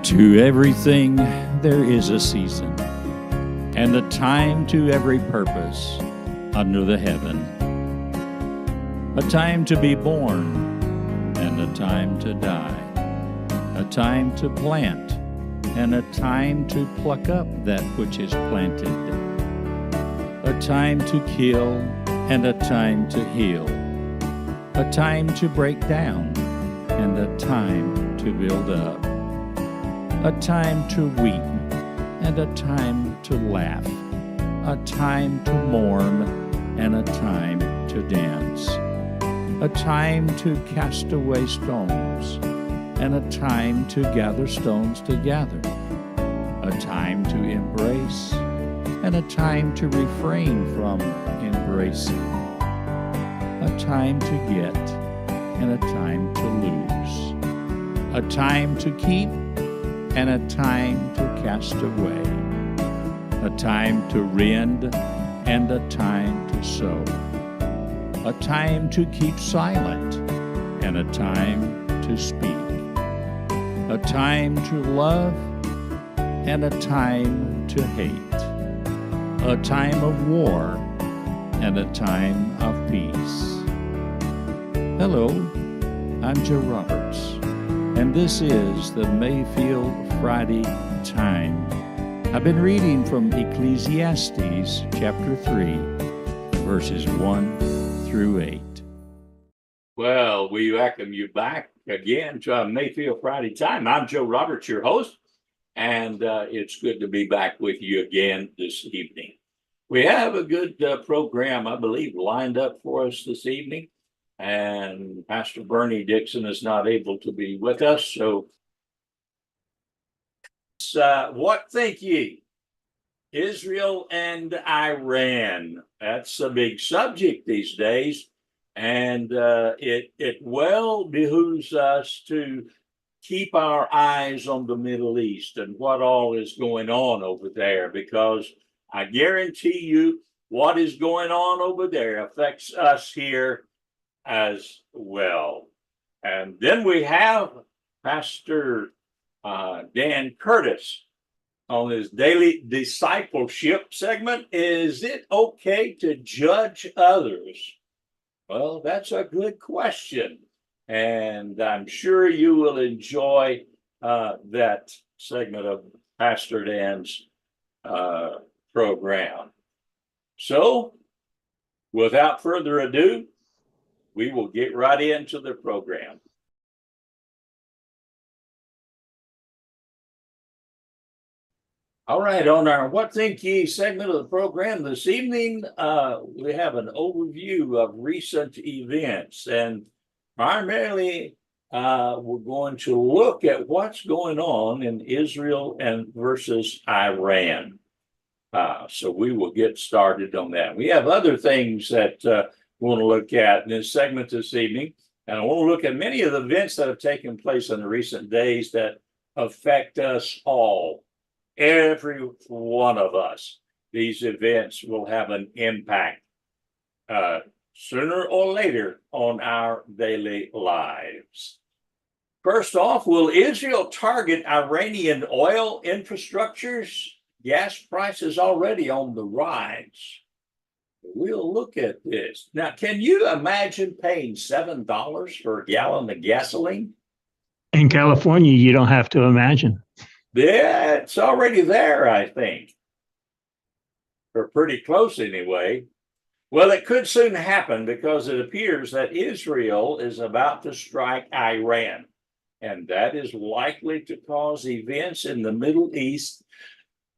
To everything there is a season, and a time to every purpose under the heaven. A time to be born, and a time to die. A time to plant, and a time to pluck up that which is planted. A time to kill, and a time to heal. A time to break down, and a time to build up. A time to weep, and a time to laugh. A time to mourn, and a time to dance. A time to cast away stones, and a time to gather stones together. A time to embrace, and a time to refrain from embracing. A time to get, and a time to lose. A time to keep, and a time to cast away. A time to rend, and a time to sow. A time to keep silent, and a time to speak. A time to love, and a time to hate. A time of war, and a time of peace. Hello, I'm Joe Roberts, and this is the Mayfield Friday Time. I've been reading from Ecclesiastes chapter 3, verses 1 through 8. Well, we welcome you back again to Mayfield Friday Time. I'm Joe Roberts, your host, and it's good to be back with you again this evening. We have a good program, I believe, lined up for us this evening, and Pastor Bernie Dixon is not able to be with us, so what think ye? Israel and Iran. That's a big subject these days, and it well behooves us to keep our eyes on the Middle East and what all is going on over there, because I guarantee you what is going on over there affects us here as well. And then we have Pastor Dan Curtis on his daily discipleship segment. Is it okay to judge others? Well, that's a good question, and I'm sure you will enjoy that segment of Pastor Dan's program. So, without further ado, we will get right into the program. All right, on our What Think Ye segment of the program this evening, we have an overview of recent events, and primarily we're going to look at what's going on in Israel and versus Iran. So we will get started on that. We have other things that we want to look at in this segment this evening, and I want to look at many of the events that have taken place in the recent days that affect us all. Every one of us. These events will have an impact sooner or later on our daily lives. First off, will Israel target Iranian oil infrastructures? Gas prices already on the rise. We'll look at this. Now, can you imagine paying $7 for a gallon of gasoline? In California, you don't have to imagine. Yeah, it's already there, I think. Or pretty close anyway. Well, it could soon happen because it appears that Israel is about to strike Iran, and that is likely to cause events in the Middle East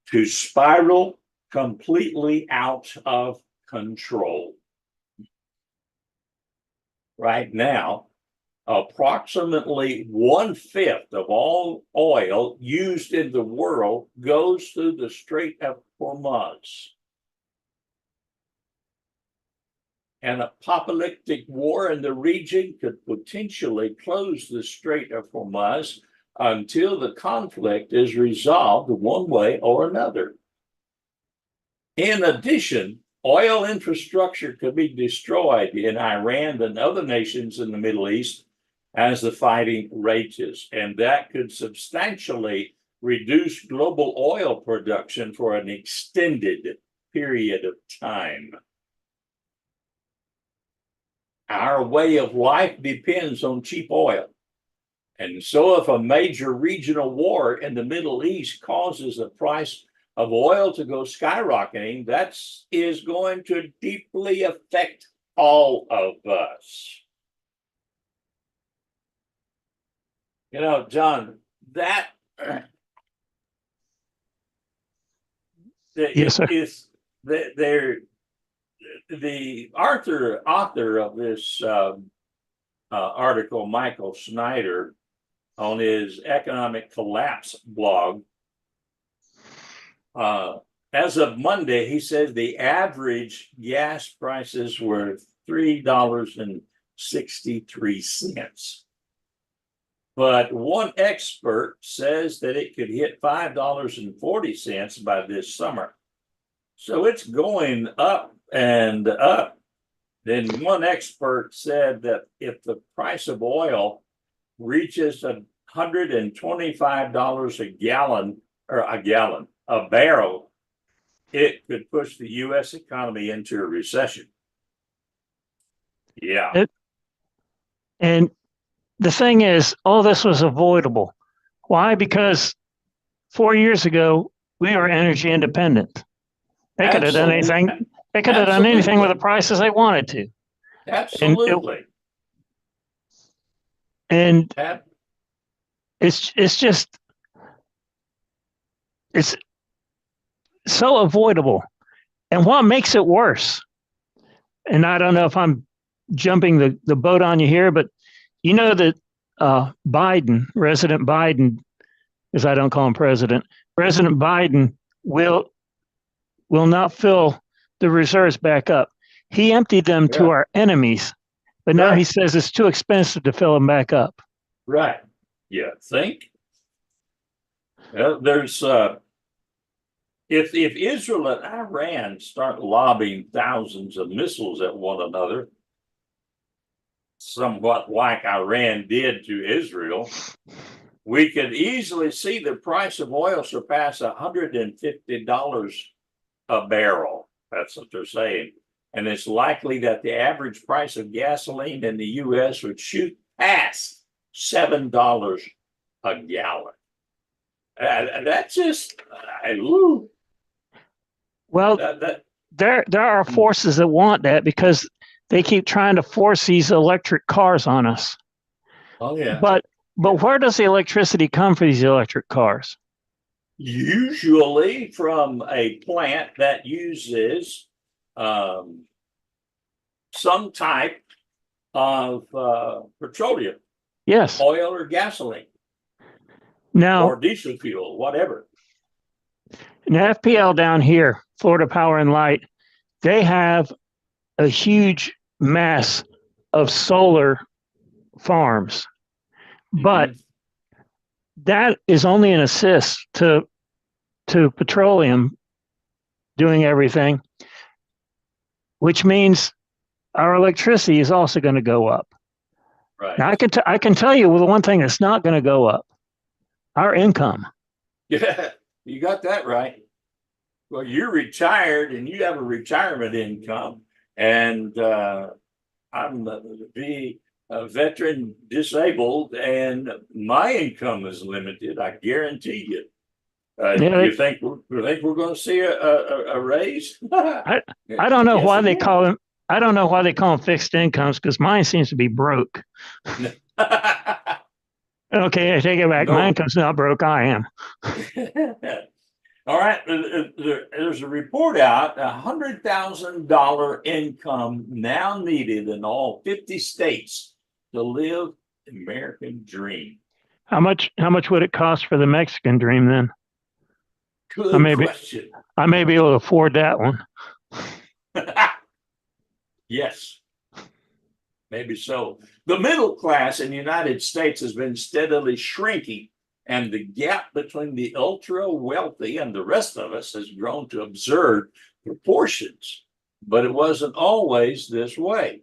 to spiral completely out of control. Right now, approximately 1/5 of all oil used in the world goes through the Strait of Hormuz. An apocalyptic war in the region could potentially close the Strait of Hormuz until the conflict is resolved one way or another. In addition, oil infrastructure could be destroyed in Iran and other nations in the Middle East as the fighting rages, and that could substantially reduce global oil production for an extended period of time. Our way of life depends on cheap oil. And so if a major regional war in the Middle East causes the price of oil to go skyrocketing, that is going to deeply affect all of us. You know, John, that Yes, sir. is the author of this article, Michael Snyder, on his economic collapse blog. As of Monday, he says the average gas prices were $3.63. But one expert says that it could hit $5.40 by this summer. So it's going up and up. Then one expert said that if the price of oil reaches $125 a barrel, it could push the U.S. economy into a recession. Yeah. And the thing is, all this was avoidable. Why? Because 4 years ago, we were energy independent. They could have done anything. They could have done anything with the prices they wanted to. Absolutely. And it's so avoidable. And what makes it worse, and I don't know if I'm jumping the boat on you here, but you know that Resident Biden, as I don't call him president, President Biden will not fill the reserves back up. He emptied them to our enemies, but now he says it's too expensive to fill them back up. Right. You think? Well, there's if Israel and Iran start lobbing thousands of missiles at one another, somewhat like Iran did to Israel, we could easily see the price of oil surpass $150 a barrel. That's what they're saying. And it's likely that the average price of gasoline in the U.S. would shoot past $7 a gallon. That's just, well, there are forces that want that because they keep trying to force these electric cars on us. Oh yeah. But where does the electricity come for these electric cars? Usually from a plant that uses some type of petroleum. Yes. Oil or gasoline. Now, or diesel fuel, whatever. In FPL down here, Florida Power and Light, they have a huge mass of solar farms, but that is only an assist to petroleum doing everything, which means our electricity is also going to go up. Right. Now, I can tell you the one thing that's not going to go up: our income. Yeah, you got that right. Well, you're retired and you have a retirement income, and I'm the veteran disabled, and my income is limited. I guarantee you. You think we're going to see a raise? I don't know why they call them. I don't know why they call them fixed incomes, because mine seems to be broke. Okay, I take it back. No. My income's not broke. I am. All right. There's a report out: $100,000 income now needed in all 50 states to live the American dream. How much would it cost for the Mexican dream then? Good question. I may be able to afford that one. Yes, maybe so. The middle class in the United States has been steadily shrinking, and the gap between the ultra wealthy and the rest of us has grown to absurd proportions. But it wasn't always this way.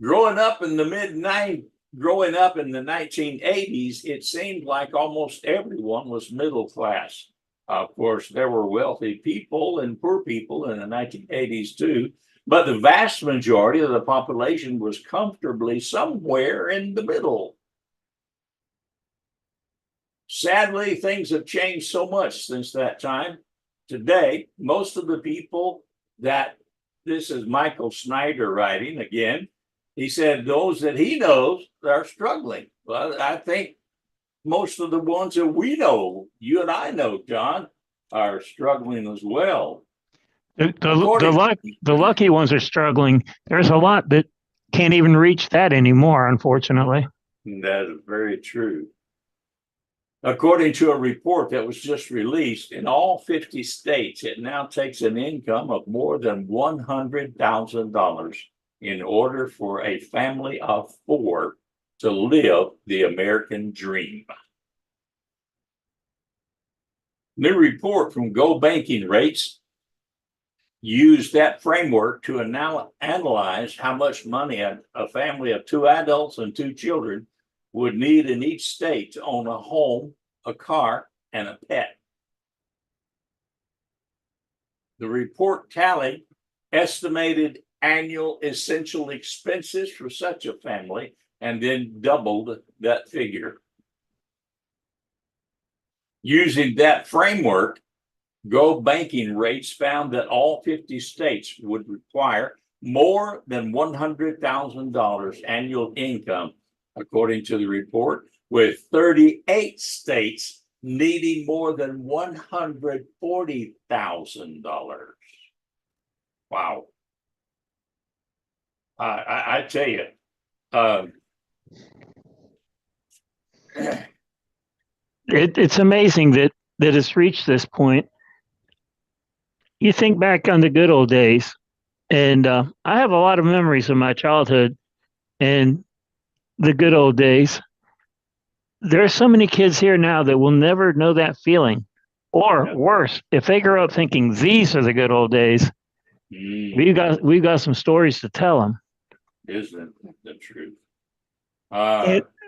Growing up in the growing up in the 1980s, it seemed like almost everyone was middle class. Of course, there were wealthy people and poor people in the 1980s too, but the vast majority of the population was comfortably somewhere in the middle. Sadly, things have changed so much since that time. Today, most of the people that this is Michael Snyder writing again. He said those that he knows are struggling. Well, I think most of the ones that we know, you and I know, John, are struggling as well. The lucky ones are struggling. There's a lot that can't even reach that anymore, unfortunately. That is very true. According to a report that was just released, in all 50 states, it now takes an income of more than $100,000 in order for a family of four to live the American dream. New report from Go Banking Rates used that framework to now analyze how much money a family of two adults and two children would need in each state to own a home, a car, and a pet. The report tallied estimated annual essential expenses for such a family and then doubled that figure. Using that framework, Go Banking Rates found that all 50 states would require more than $100,000 annual income, according to the report, with 38 states needing more than $140,000. Wow. I tell you, it's amazing that it's reached this point. You think back on the good old days, and I have a lot of memories of my childhood and the good old days. There are so many kids here now that will never know that feeling. Or worse, if they grow up thinking these are the good old days, we've got some stories to tell them. Isn't it the truth?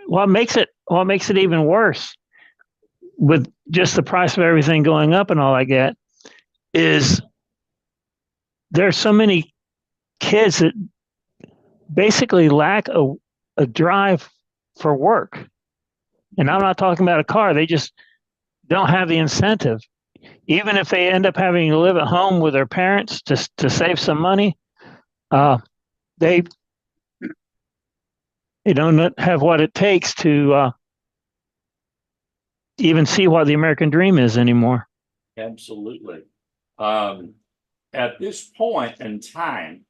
What makes it even worse, with just the price of everything going up and all like that, is there are so many kids that basically lack a drive for work. And I'm not talking about a car. They just don't have the incentive. Even if they end up having to live at home with their parents to save some money, they don't have what it takes to even see what the American dream is anymore. Absolutely. At this point in time,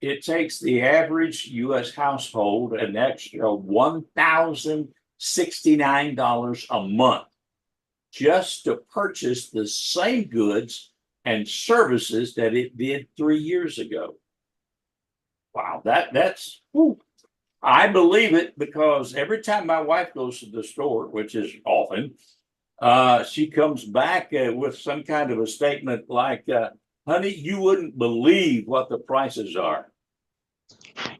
it takes the average U.S. household an extra $1,069 a month just to purchase the same goods and services that it did 3 years ago. Wow, that's whew. I believe it because every time my wife goes to the store, which is often, she comes back with some kind of a statement like, honey, you wouldn't believe what the prices are.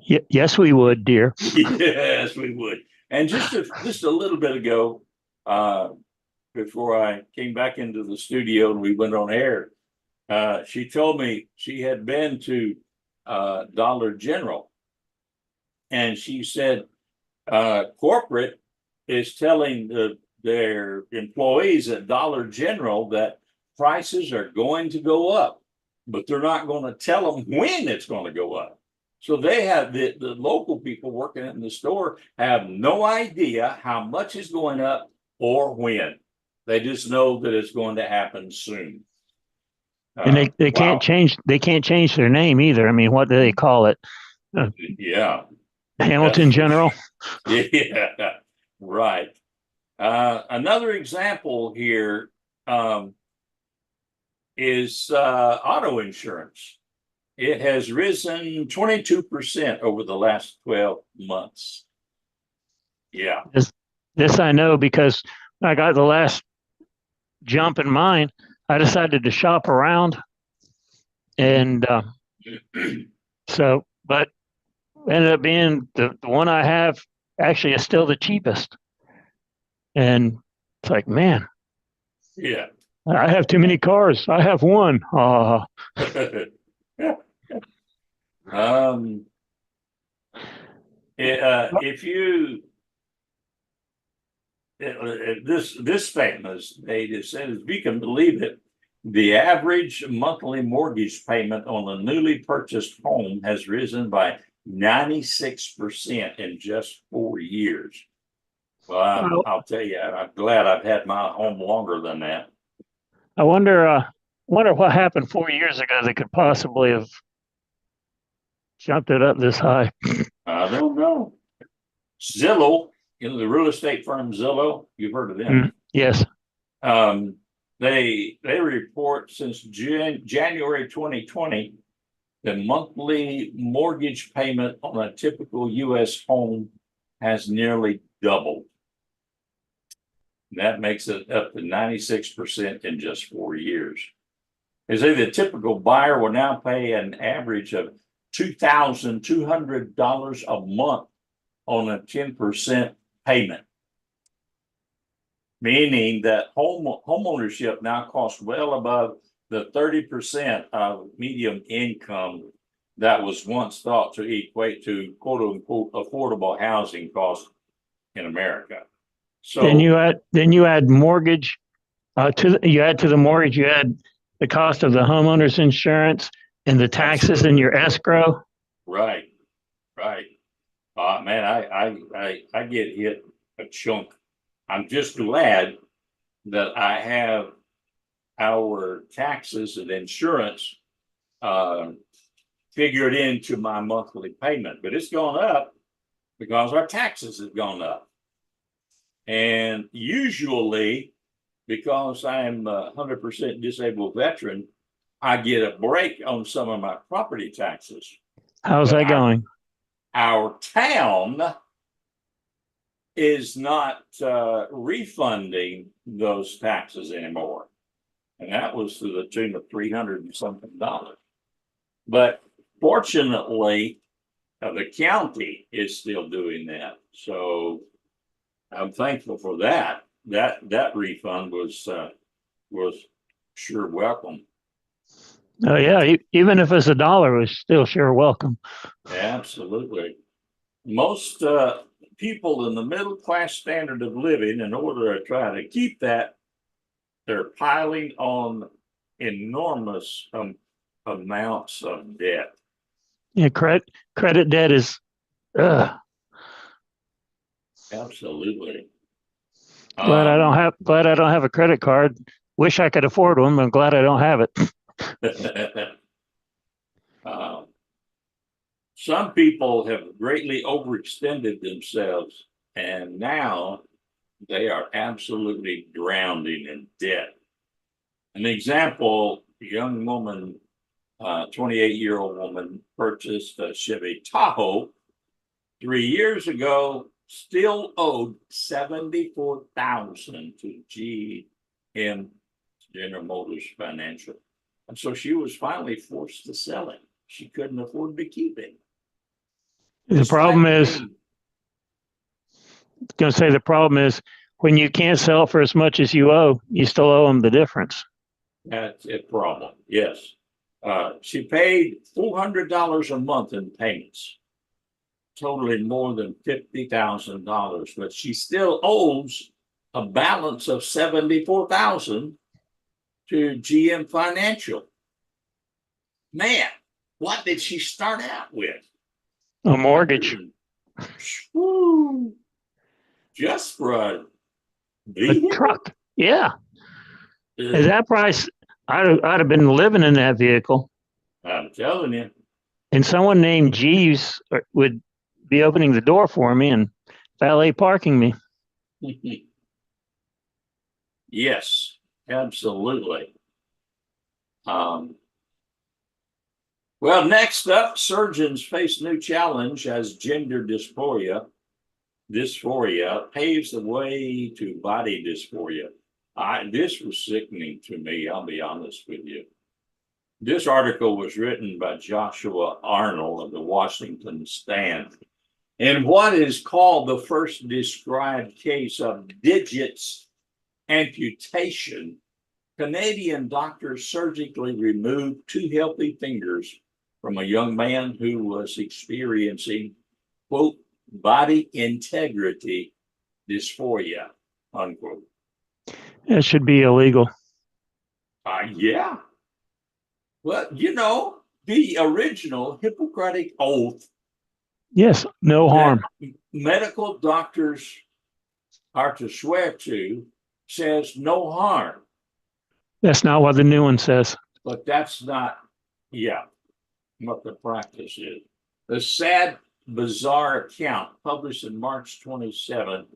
Yes, we would, dear. Yes, we would. And just a little bit ago, before I came back into the studio and we went on air, she told me she had been to Dollar General. And she said, corporate is telling their employees at Dollar General that prices are going to go up, but they're not going to tell them when it's going to go up. So they have the local people working in the store have no idea how much is going up or when. They just know that it's going to happen soon. And they can't change their name either. I mean, what do they call it? Yeah. Hamilton General. Yeah, right. Another example here is auto insurance. It has risen 22% over the last 12 months. Yeah. This I know because I got the last jump in mine. I decided to shop around, and but ended up being the one I have actually is still the cheapest. And it's like, man, Yeah. I have too many cars. I have one. um, if you this famous data says, if you can believe it, the average monthly mortgage payment on a newly purchased home has risen by 96% in just 4 years. Well, I, I'll tell you, I'm glad I've had my home longer than that. I wonder what happened 4 years ago that could possibly have jumped it up this high. I don't know. Zillow, the real estate firm Zillow, you've heard of them. Yes. Um, they report since January 2020, the monthly mortgage payment on a typical U.S. home has nearly doubled. That makes it up to 96% in just 4 years. They say the typical buyer will now pay an average of $2,200 a month on a 10% payment, meaning that home ownership now costs well above the 30% of median income that was once thought to equate to quote unquote affordable housing costs in America. So Then you add mortgage you add to the mortgage, you add the cost of the homeowner's insurance and the taxes in your escrow. Right. Man, I get hit a chunk. I'm just glad that I have our taxes and insurance figured into my monthly payment, but it's gone up because our taxes have gone up. And usually, because I'm a 100% disabled veteran, I get a break on some of my property taxes. How's But that going? Our town is not refunding those taxes anymore. And that was to the tune of $300 and something. But fortunately, the county is still doing that. So I'm thankful for that. That refund was sure welcome. Oh yeah, even if it's $1, it's still sure welcome. Absolutely. Most people in the middle class standard of living, in order to try to keep that, they're piling on enormous amounts of debt. Yeah, credit debt is Absolutely. glad I don't have a credit card. Wish I could afford one, but I'm glad I don't have it. Some people have greatly overextended themselves, and now they are absolutely drowning in debt. An example, a young woman, 28-year-old woman, purchased a Chevy Tahoe 3 years ago, still owed $74,000 to GM, General Motors Financial. And so she was finally forced to sell it. She couldn't afford to keep it. The problem is, the problem is when you can't sell for as much as you owe, you still owe them the difference. That's a problem. Yes. She paid $400 a month in payments, totaling more than $50,000, but she still owes a balance of $74,000 to GM Financial. Man, what did she start out with? A mortgage. Woo, just for a truck. Yeah. At that price, I'd have been living in that vehicle. I'm telling you. And someone named Jeeves would be opening the door for me and valet parking me. Yes, absolutely. Well, next up, surgeons face new challenge as gender dysphoria paves the way to body dysphoria. This was sickening to me, I'll be honest with you. This article was written by Joshua Arnold of the Washington Stand. In what is called the first described case of digits amputation, Canadian doctors surgically removed two healthy fingers from a young man who was experiencing, quote, body integrity dysphoria, unquote. It should be illegal. Yeah. Well, you know, the original Hippocratic oath Yes, no harm. that medical doctors are to swear to says no harm. That's not what the new one says. But that's not, yeah, what the practice is. The sad, bizarre account published in March 27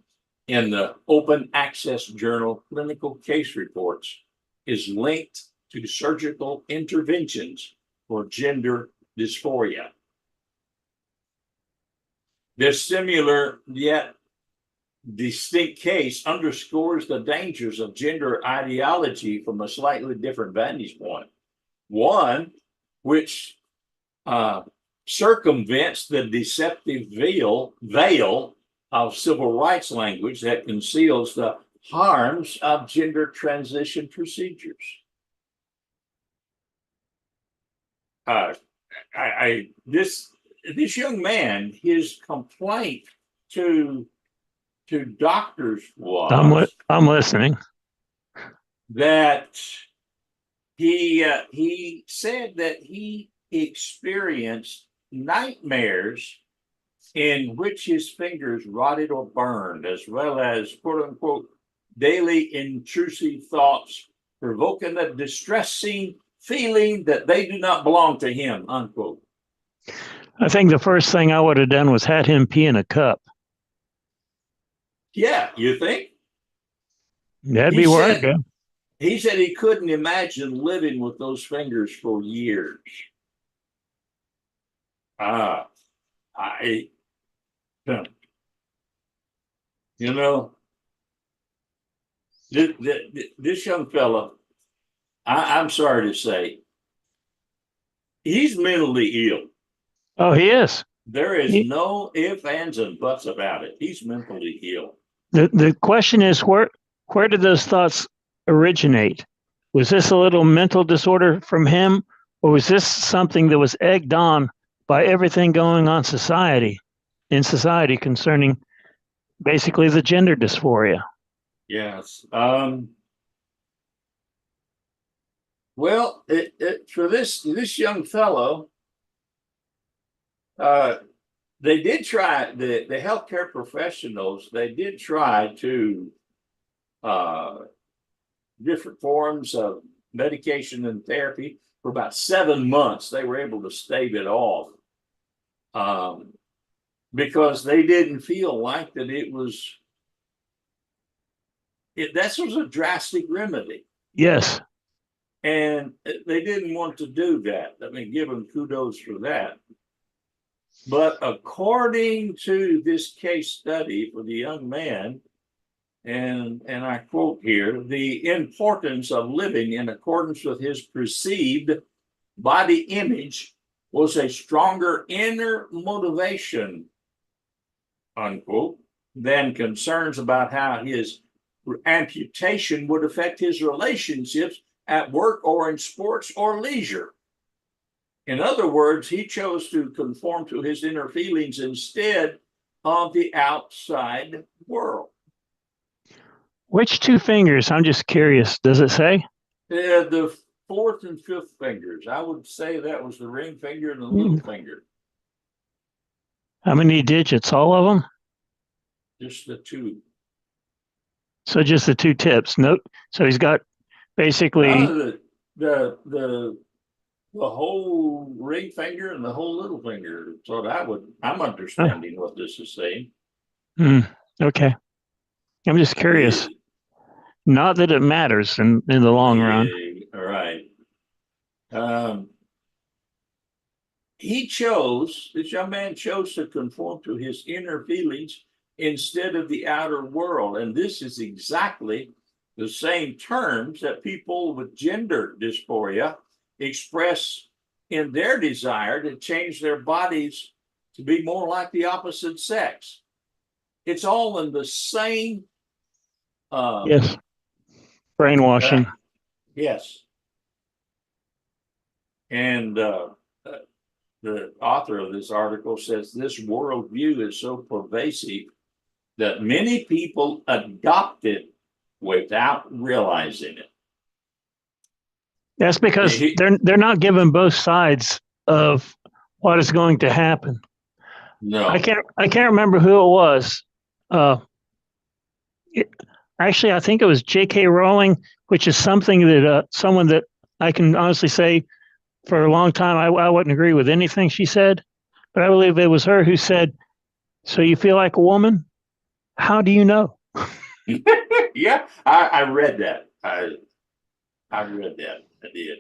in the Open Access Journal Clinical Case Reports is linked to surgical interventions for gender dysphoria. This similar yet distinct case underscores the dangers of gender ideology from a slightly different vantage point. One, which circumvents the deceptive veil of civil rights language that conceals the harms of gender transition procedures. This young man, his complaint to doctors was I'm listening. that he said that he experienced nightmares in which his fingers rotted or burned, as well as quote unquote daily intrusive thoughts provoking a distressing feeling that they do not belong to him, unquote. I think the first thing I would have done was had him pee in a cup. Yeah, you think? That'd be where I'd go. He said he couldn't imagine living with those fingers for years. You know, this young fella, I'm sorry to say, he's mentally ill. Oh, he is. There is no ifs, ands, and buts about it. He's mentally ill. The question is, where did those thoughts originate? Was this a little mental disorder from him, or was this something that was egged on by everything going on in society concerning basically the gender dysphoria? Yes. Well, for this young fellow, they did try, the healthcare professionals, they did try to different forms of medication and therapy for about 7 months. They were able to stave it off because they didn't feel like that this was a drastic remedy. Yes. And they didn't want to do that. I mean, give them kudos for that. But according to this case study for the young man, and I quote here, the importance of living in accordance with his perceived body image was a stronger inner motivation, unquote, than concerns about how his amputation would affect his relationships at work or in sports or leisure. In other words, he chose to conform to his inner feelings instead of the outside world. Which two fingers? I'm just curious. Does it say? The fourth and fifth fingers. I would say that was the ring finger and the little finger. How many digits? All of them? Just the two. So just the two tips. Nope. So he's got basically the whole ring finger and the whole little finger. So I'm understanding what this is saying. Okay. I'm just curious. Not that it matters in the long run. All right. This young man chose to conform to his inner feelings instead of the outer world. And this is exactly the same terms that people with gender dysphoria express in their desire to change their bodies to be more like the opposite sex. It's all in the same. Yes. Brainwashing. Yes. And the author of this article says this worldview is so pervasive that many people adopt it without realizing it. That's because they're not given both sides of what is going to happen. No. I can't remember who it was. Actually, I think it was J.K. Rowling, which is something that someone that I can honestly say for a long time I wouldn't agree with anything she said, but I believe it was her who said, "So you feel like a woman? How do you know?" Yeah, I read that. I read that. I did.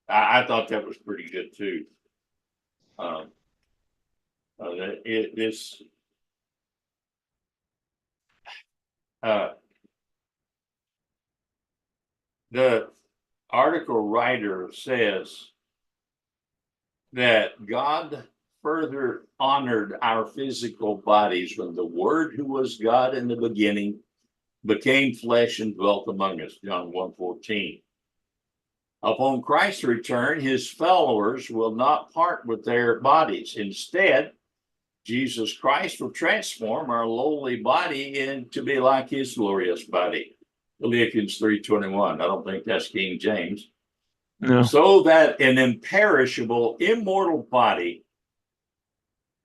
I thought that was pretty good too. The article writer says that God further honored our physical bodies when the Word, who was God in the beginning, became flesh and dwelt among us. John 1:14. Upon Christ's return, his followers will not part with their bodies. Instead, Jesus Christ will transform our lowly body into be like his glorious body. Philippians 3:21. I don't think that's King James. No. So that an imperishable, immortal body,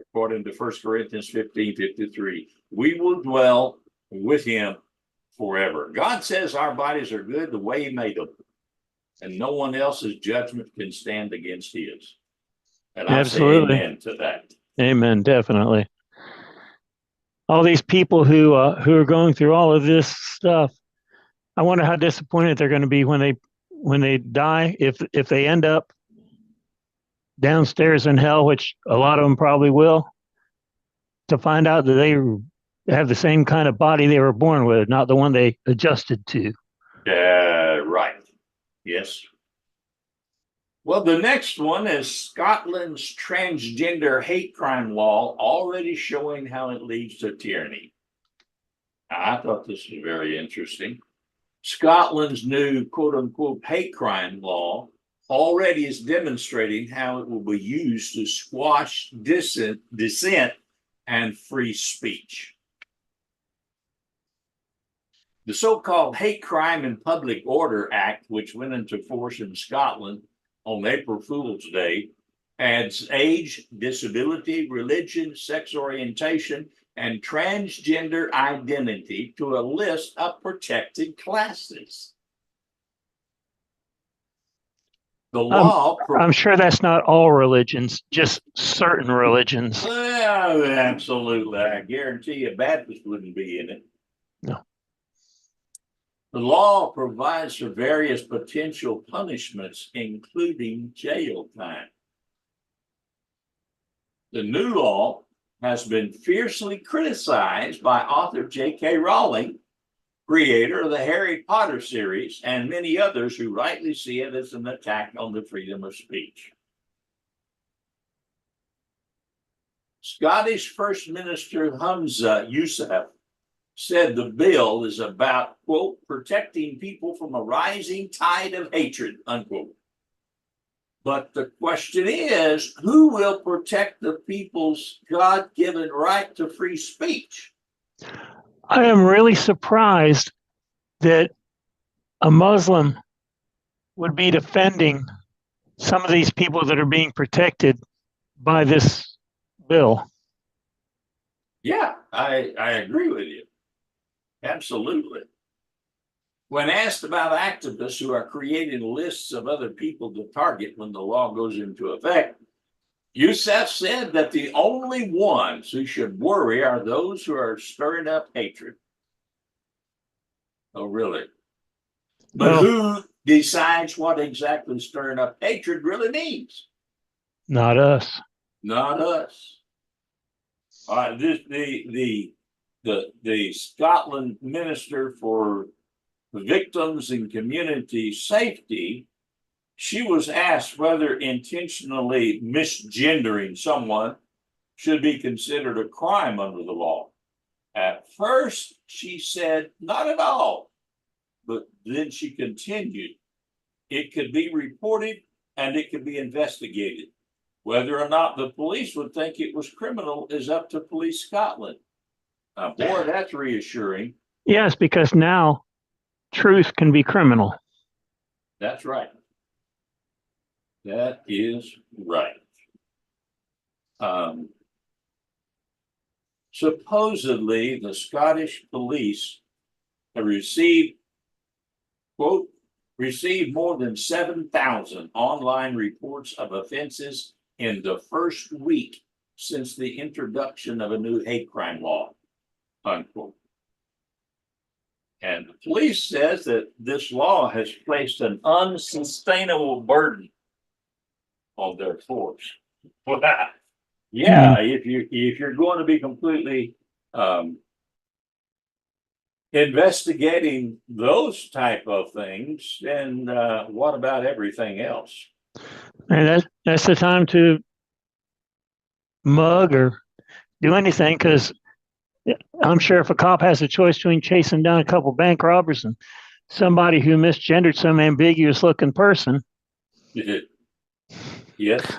according to 1 Corinthians 15:53, we will dwell with him forever. God says our bodies are good the way he made them, and no one else's judgment can stand against his. And I say amen to that. Amen, definitely. All these people who are going through all of this stuff, I wonder how disappointed they're going to be when they die, if they end up downstairs in hell, which a lot of them probably will, to find out that they have the same kind of body they were born with, not the one they adjusted to. Right. Yes. Well, the next one is Scotland's transgender hate crime law, already showing how it leads to tyranny. I thought this was very interesting. Scotland's new quote unquote hate crime law already is demonstrating how it will be used to squash dissent and free speech. The so-called Hate Crime and Public Order Act, which went into force in Scotland on April Fool's Day, adds age, disability, religion, sex orientation, and transgender identity to a list of protected classes. The law... I'm sure that's not all religions, just certain religions. Well, absolutely. I guarantee you Baptists wouldn't be in it. No. The law provides for various potential punishments, including jail time. The new law has been fiercely criticized by author J.K. Rowling, creator of the Harry Potter series, and many others who rightly see it as an attack on the freedom of speech. Scottish First Minister Hamza Yousaf said the bill is about, quote, protecting people from a rising tide of hatred, unquote. But the question is, who will protect the people's God-given right to free speech? I am really surprised that a Muslim would be defending some of these people that are being protected by this bill. Yeah, I agree with you. Absolutely. When asked about activists who are creating lists of other people to target when the law goes into effect, Yousaf said that the only ones who should worry are those who are stirring up hatred. Oh, really? But who decides what exactly stirring up hatred really means? Not us. Not us. The Scotland Minister for Victims and Community Safety she was asked whether intentionally misgendering someone should be considered a crime under the law. At first, she said, not at all. But then she continued, it could be reported and it could be investigated. Whether or not the police would think it was criminal is up to Police Scotland. Boy, that's reassuring. Yes, because now truth can be criminal. That's right. That is right. Supposedly, the Scottish police have received more than 7,000 online reports of offenses in the first week since the introduction of a new hate crime law, unquote. And the police says that this law has placed an unsustainable burden on their force. Well, yeah, if you're going to be completely investigating those type of things, then what about everything else? And that's the time to mug or do anything, because I'm sure if a cop has a choice between chasing down a couple bank robbers and somebody who misgendered some ambiguous looking person, yes,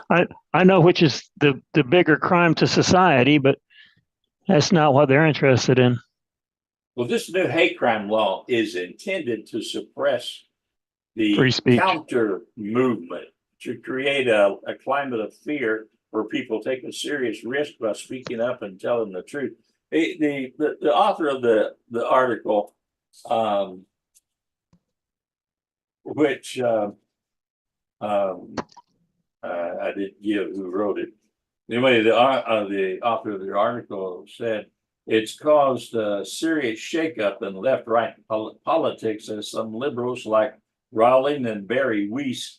I know which is the bigger crime to society, but that's not what they're interested in. Well, this new hate crime law is intended to suppress the Free speech. counter movement, to create a climate of fear where people take a serious risk by speaking up and telling the truth. The author of the article, which I didn't give who wrote it. Anyway, the author of the article said it's caused a serious shakeup in left-right politics as some liberals like Rowling and Barry Weiss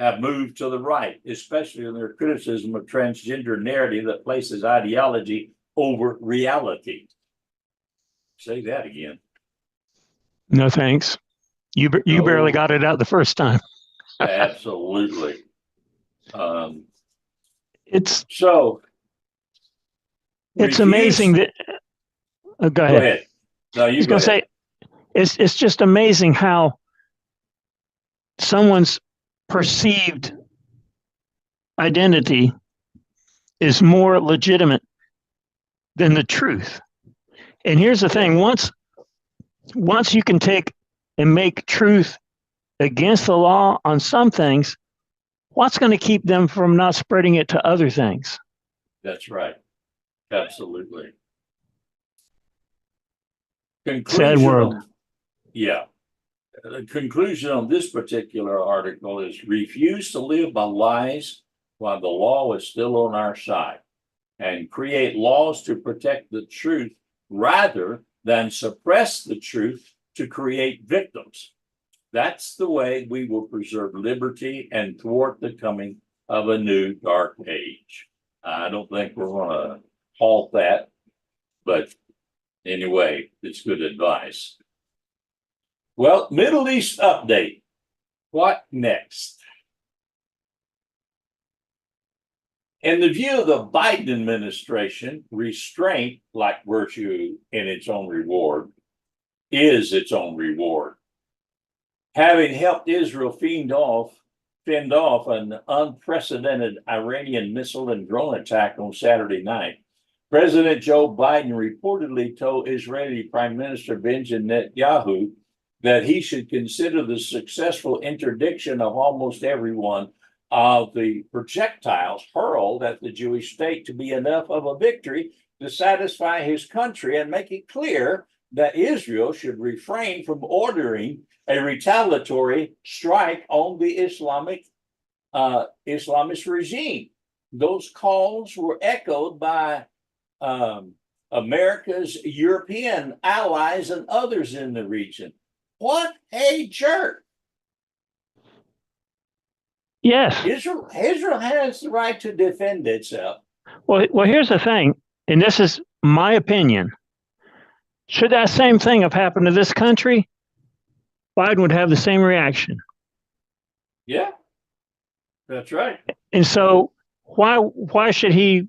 have moved to the right, especially in their criticism of transgender narrative that places ideology over reality. Say that again. No thanks. You barely got it out the first time. Absolutely. It's refuse. Amazing that. Go ahead. No, you go ahead. Say it's just amazing how someone's perceived identity is more legitimate than the truth. And here's the thing: once you can take and make truth against the law on some things, what's going to keep them from not spreading it to other things? That's right. Absolutely. Sad world. Yeah. The conclusion on this particular article is refuse to live by lies while the law is still on our side, and create laws to protect the truth rather than suppress the truth to create victims. That's the way we will preserve liberty and thwart the coming of a new dark age. I don't think we're going to halt that, but anyway, it's good advice. Well, Middle East update. What next? In the view of the Biden administration, restraint, like virtue in its own reward, is its own reward. Having helped Israel fend off an unprecedented Iranian missile and drone attack on Saturday night, President Joe Biden reportedly told Israeli Prime Minister Benjamin Netanyahu that he should consider the successful interdiction of almost every one of the projectiles hurled at the Jewish state to be enough of a victory to satisfy his country, and make it clear that Israel should refrain from ordering a retaliatory strike on the Islamist regime. Those calls were echoed by America's European allies and others in the region. What a jerk. Yes. Israel has the right to defend itself. Well, here's the thing, and this is my opinion. Should that same thing have happened to this country, Biden would have the same reaction. Yeah. That's right. And so why should he?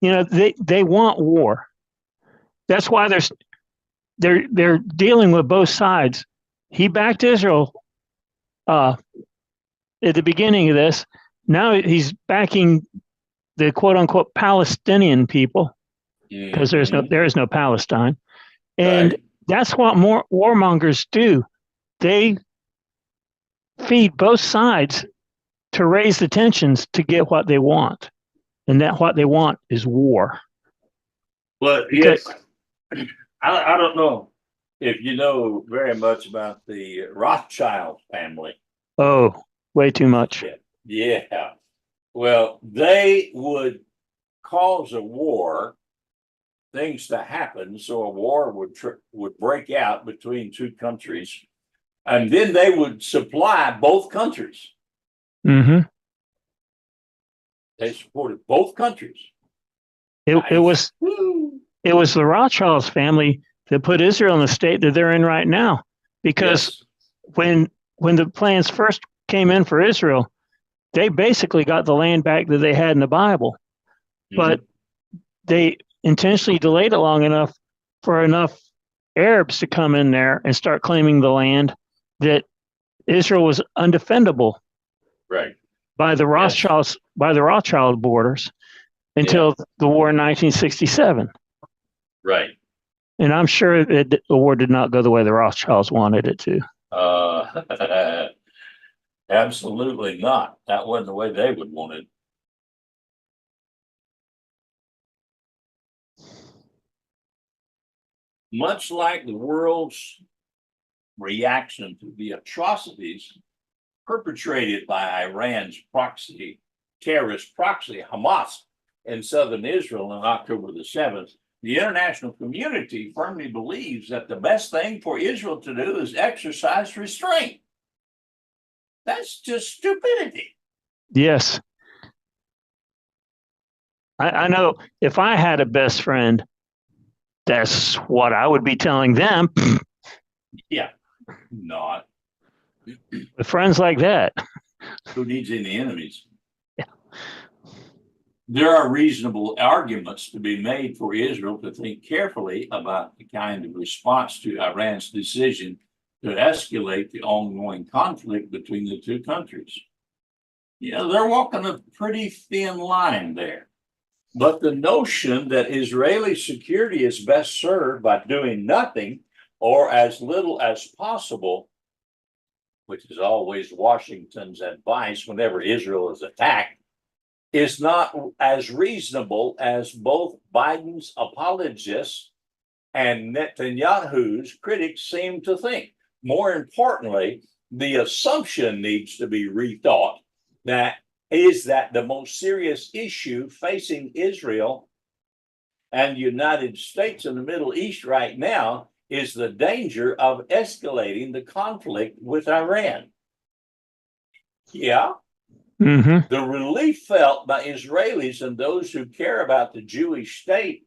They want war. That's why they're dealing with both sides. He backed Israel uh, at the beginning of this. Now he's backing the quote unquote Palestinian people because there is no Palestine, and Right. that's what more warmongers do. They feed both sides to raise the tensions to get what they want, and that what they want is war. Well, Because, yes. I don't know if you know very much about the Rothschild family. oh, way too much. Yeah. Well, they would cause a war, things to happen, so a war would break out between two countries, and then they would supply both countries. Mm-hmm. They supported both countries. It was the Rothschilds family that put Israel in the state that they're in right now. Because when the plans first came in for Israel, they basically got the land back that they had in the Bible. But they intentionally delayed it long enough for enough Arabs to come in there and start claiming the land that Israel was undefendable. Right. By the Rothschilds, by the Rothschild borders until the war in 1967. Right. And I'm sure that the war did not go the way the Rothschilds wanted it to. Absolutely not. That wasn't the way they would want it. Much like the world's reaction to the atrocities perpetrated by Iran's terrorist proxy, Hamas, in southern Israel on October the 7th, the international community firmly believes that the best thing for Israel to do is exercise restraint. That's just stupidity. Yes. I know if I had a best friend, that's what I would be telling them. Yeah, not. With friends like that. Who needs any enemies? Yeah. There are reasonable arguments to be made for Israel to think carefully about the kind of response to Iran's decision to escalate the ongoing conflict between the two countries. They're walking a pretty thin line there. But the notion that Israeli security is best served by doing nothing or as little as possible, which is always Washington's advice whenever Israel is attacked, is not as reasonable as both Biden's apologists and Netanyahu's critics seem to think. More importantly, the assumption needs to be rethought that the most serious issue facing Israel and the United States in the Middle East right now is the danger of escalating the conflict with Iran. Yeah. Mm-hmm. The relief felt by Israelis and those who care about the Jewish state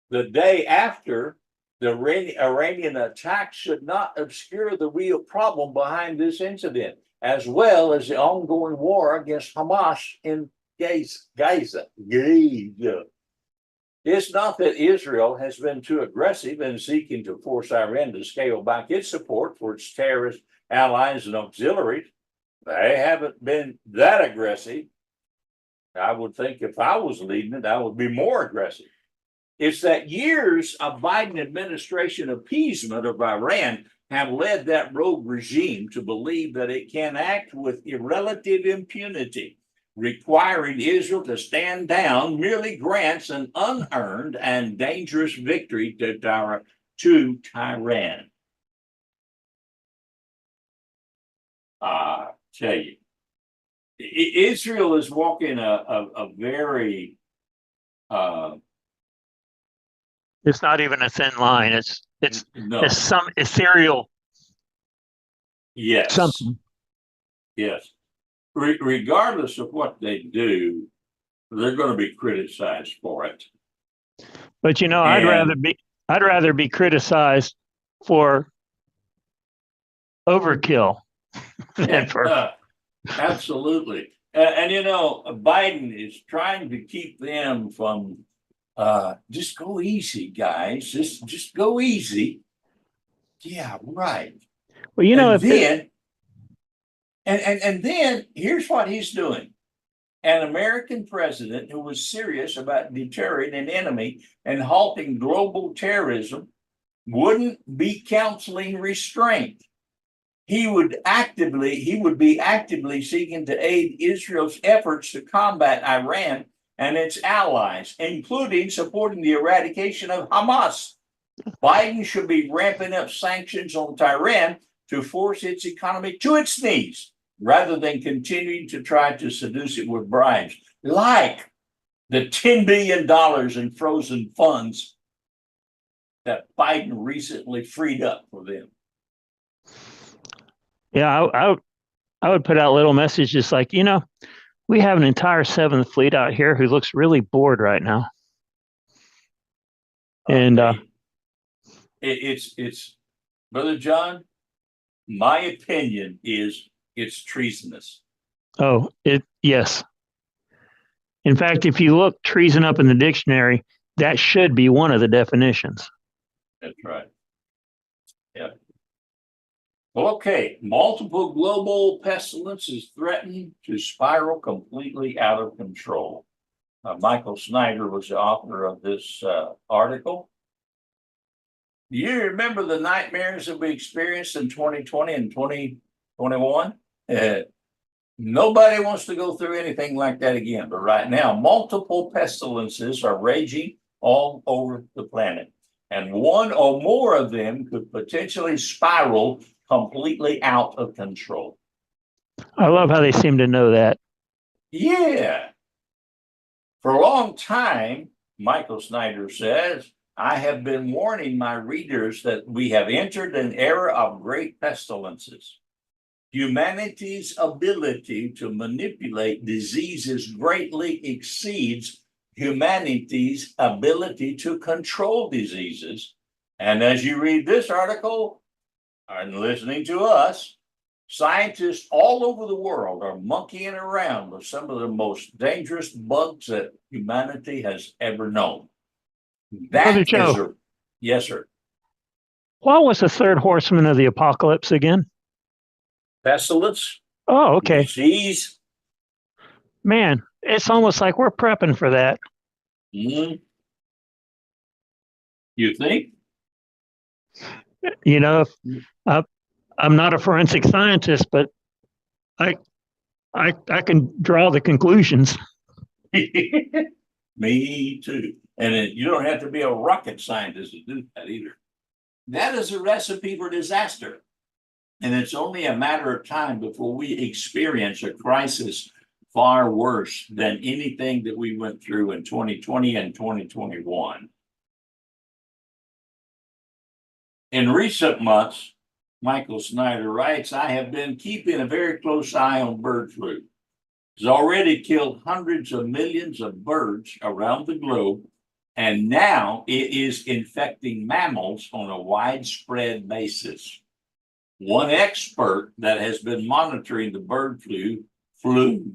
the day after the Iranian attack should not obscure the real problem behind this incident, as well as the ongoing war against Hamas in Gaza. It's not that Israel has been too aggressive in seeking to force Iran to scale back its support for its terrorist allies and auxiliaries. They haven't been that aggressive. I would think if I was leading it, I would be more aggressive. It's that years of Biden administration appeasement of Iran have led that rogue regime to believe that it can act with relative impunity. Requiring Israel to stand down merely grants an unearned and dangerous victory to Tehran. Tell you, Israel is walking a very it's not even a thin line. It's some ethereal something. Yes. Regardless of what they do, they're going to be criticized for it. But I'd rather be criticized for overkill than for Absolutely. And you know, Biden is trying to keep them from just go easy, guys. Just go easy. Yeah, right. Well, you know, And if it, then and then here's what he's doing. An American president who was serious about deterring an enemy and halting global terrorism wouldn't be counseling restraint. He would be actively seeking to aid Israel's efforts to combat Iran and its allies, including supporting the eradication of Hamas. Biden should be ramping up sanctions on Tehran to force its economy to its knees, rather than continuing to try to seduce it with bribes, like the $10 billion in frozen funds that Biden recently freed up for them. yeah, I would put out little messages like, you know, we have an entire Seventh Fleet out here who looks really bored right now. And It's Brother John, my opinion is it's treasonous. yes. In fact, if you look treason up in the dictionary, that should be one of the definitions. That's right. Yeah. Okay, multiple global pestilences threaten to spiral completely out of control. Michael Snyder was the author of this article. Do you remember the nightmares that we experienced in 2020 and 2021? Nobody wants to go through anything like that again. But right now, multiple pestilences are raging all over the planet. And one or more of them could potentially spiral completely out of control. I love how they seem to know that. Yeah. For a long time, Michael Snyder says, I have been warning my readers that we have entered an era of great pestilences. Humanity's ability to manipulate diseases greatly exceeds humanity's ability to control diseases. And as you read this article and listening to us, scientists all over the world are monkeying around with some of the most dangerous bugs that humanity has ever known. Brother Joe, Yes, sir. what was the third horseman of the apocalypse again? Pestilence. Oh, okay. Disease. Man, it's almost like we're prepping for that. Mm-hmm. You think? You know, I'm not a forensic scientist, but I can draw the conclusions. Me too. And you don't have to be a rocket scientist to do that either. That is a recipe for disaster. And it's only a matter of time before we experience a crisis far worse than anything that we went through in 2020 and 2021. In recent months, Michael Snyder writes, I have been keeping a very close eye on bird flu. It's already killed hundreds of millions of birds around the globe, and now it is infecting mammals on a widespread basis. One expert that has been monitoring the bird flu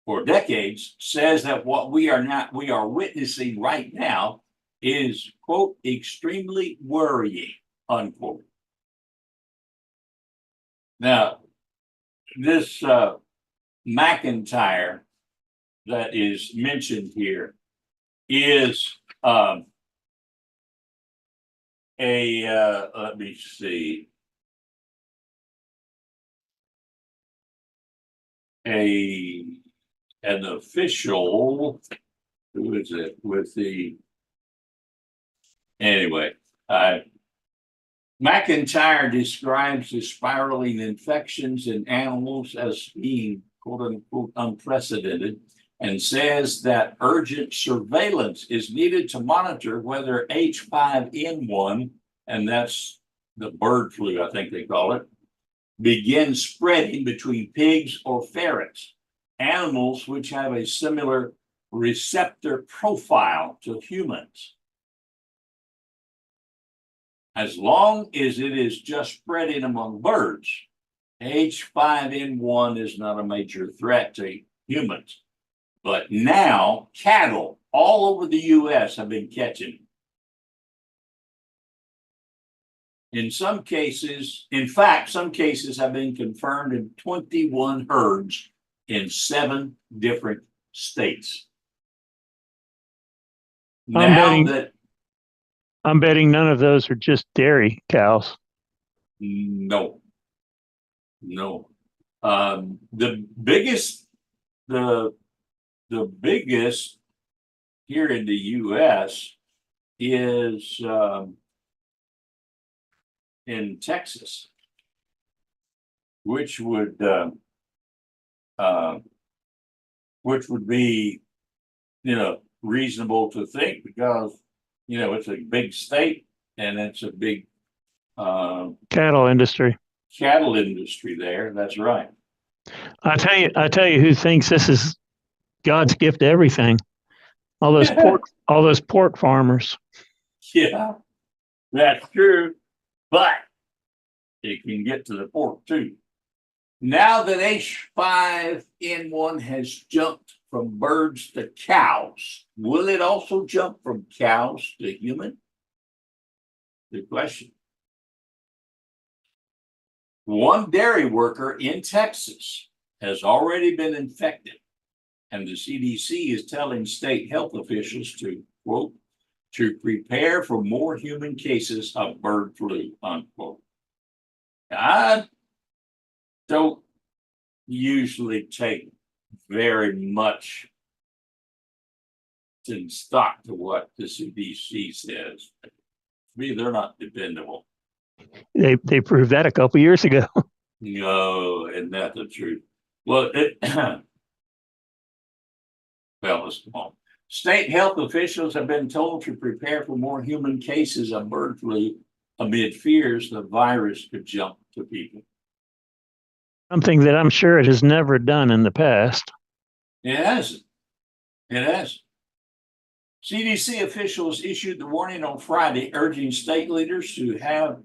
for decades says that what we are witnessing right now is, quote, extremely worrying, unquote. Now, this McIntyre that is mentioned here is let me see, an official, who is it with the, anyway, McIntyre describes the spiraling infections in animals as being, quote unquote, unprecedented, and says that urgent surveillance is needed to monitor whether H5N1, and that's the bird flu, I think they call it, begins spreading between pigs or ferrets, animals which have a similar receptor profile to humans. As long as it is just spreading among birds, H5N1 is not a major threat to humans, but now cattle all over the U.S. have been catching. In some cases, in fact, some cases have been confirmed in 21 herds in 7 different states. I'm betting none of those are just dairy cows. No. The biggest here in the U.S. is in Texas, which would be, reasonable to think, because it's a big state and it's a big cattle industry there. That's right. I tell you who thinks this is God's gift to everything. All those pork farmers. Yeah, that's true. But it can get to the pork too. Now that H5N1 has jumped from birds to cows, will it also jump from cows to human? Good question. One dairy worker in Texas has already been infected, and the CDC is telling state health officials to, quote, to prepare for more human cases of bird flu, unquote. I don't usually take very much in stock to what the CDC says. To me, they're not dependable. They proved that a couple years ago. No, isn't that the truth? Well, let's come on. State health officials have been told to prepare for more human cases of bird flu amid fears the virus could jump to people. Something that I'm sure it has never done in the past. It hasn't. It has. CDC officials issued the warning on Friday, urging state leaders to have,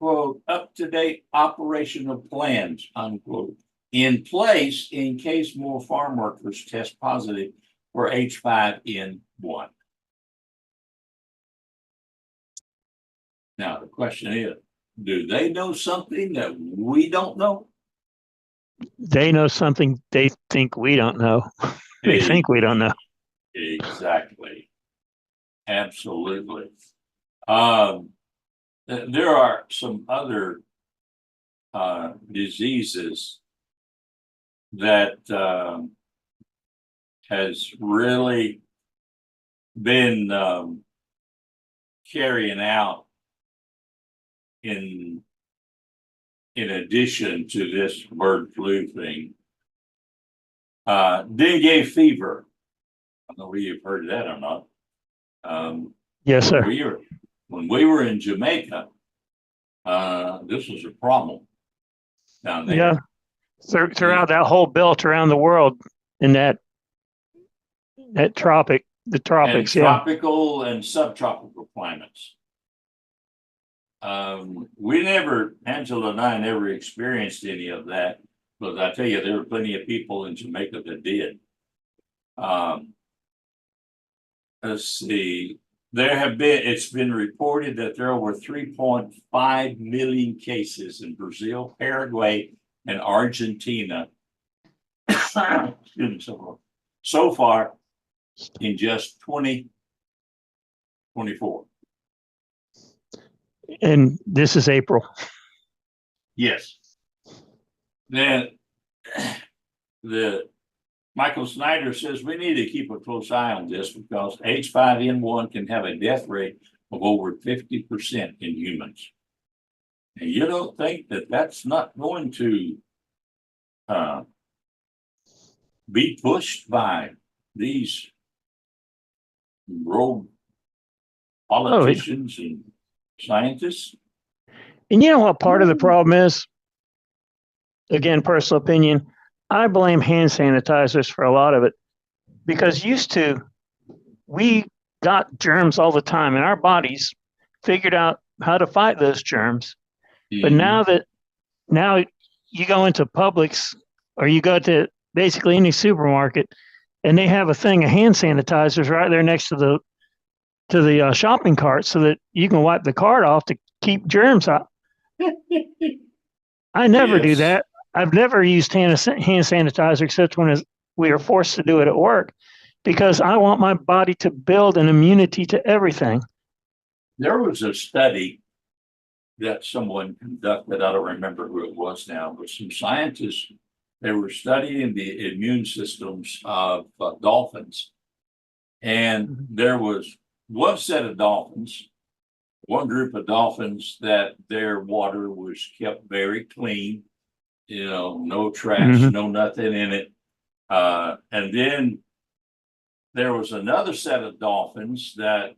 quote, up-to-date operational plans, unquote, in place in case more farm workers test positive for H5N1. Now, the question is, do they know something that we don't know? They know something they think we don't know. They think we don't know. Exactly. Absolutely. There are some other diseases that has really been carrying out in addition to this bird flu thing. Dengue fever. I don't know whether you've heard of that or not. Yes, sir. When we were in Jamaica, this was a problem down there. Yeah. Throughout that whole belt around the world in that tropics, and tropical and subtropical climates. Angela and I never experienced any of that, but I tell you, there were plenty of people in Jamaica that did. Let's see. It's been reported that there are over 3.5 million cases in Brazil, Paraguay, and Argentina. So far in just 2024. And this is April. Yes. Then the Michael Snyder says we need to keep a close eye on this because H5N1 can have a death rate of over 50% in humans. And you don't think that that's not going to be pushed by these rogue politicians and scientists? And you know what part of the problem is? Again, personal opinion, I blame hand sanitizers for a lot of it, because used to, we got germs all the time and our bodies figured out how to fight those germs. But now you go into Publix or you go to basically any supermarket, and they have a thing of hand sanitizers right there next to the shopping cart, so that you can wipe the cart off to keep germs out. I never do Yes. that. I've never used hand sanitizer except when we are forced to do it at work, because I want my body to build an immunity to everything. There was a study that someone conducted. I don't remember who it was now, but some scientists, they were studying the immune systems of dolphins. And there was one set of dolphins, one group of dolphins, that their water was kept very clean, no trash, Mhm. no nothing in it. And then there was another set of dolphins that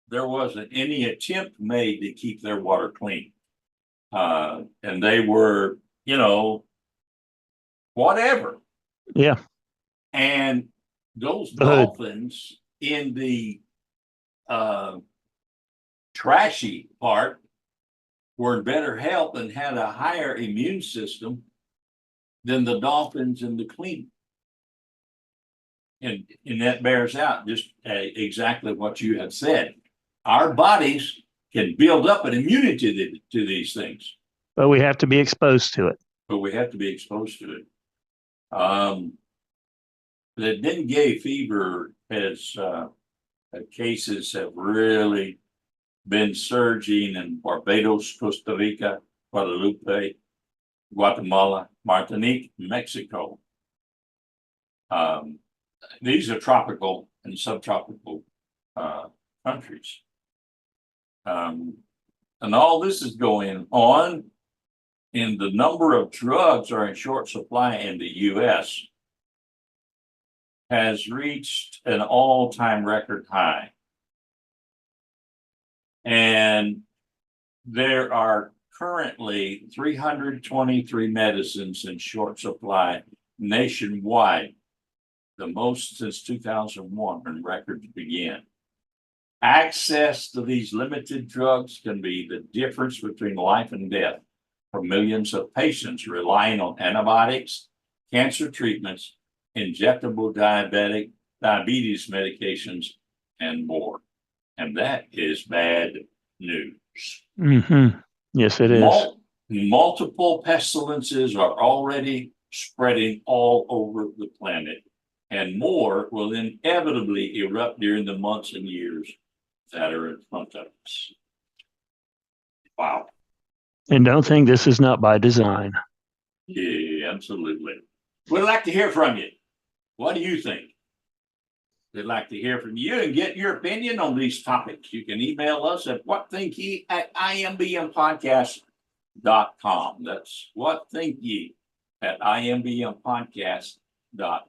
there wasn't any attempt made to keep their water clean. And they were, whatever. Yeah. And those The hood. dolphins in the trashy part were in better health and had a higher immune system than the dolphins in the clean. And that bears out just exactly what you have said. Our bodies can build up an immunity to these things, But we have to be exposed to it. but we have to be exposed to it. The dengue fever cases have really been surging in Barbados, Costa Rica, Guadalupe, Guatemala, Martinique, Mexico. These are tropical and subtropical countries. And all this is going on, and the number of drugs are in short supply in the US has reached an all-time record high. And there are currently 323 medicines in short supply nationwide, the most since 2001 when records began. Access to these limited drugs can be the difference between life and death for millions of patients relying on antibiotics, cancer treatments, injectable diabetes medications, and more. And that is bad news. Mm-hmm. Yes, it is. Multiple pestilences are already spreading all over the planet, and more will inevitably erupt during the months and years that are in front of us. Wow. And don't think this is not by design. Yeah, absolutely. We'd like to hear from you. What do you think? We'd like to hear from you and get your opinion on these topics. You can email us at whatthinkye@imbmpodcast.com. That's whatthinkye@imbmpodcast.com.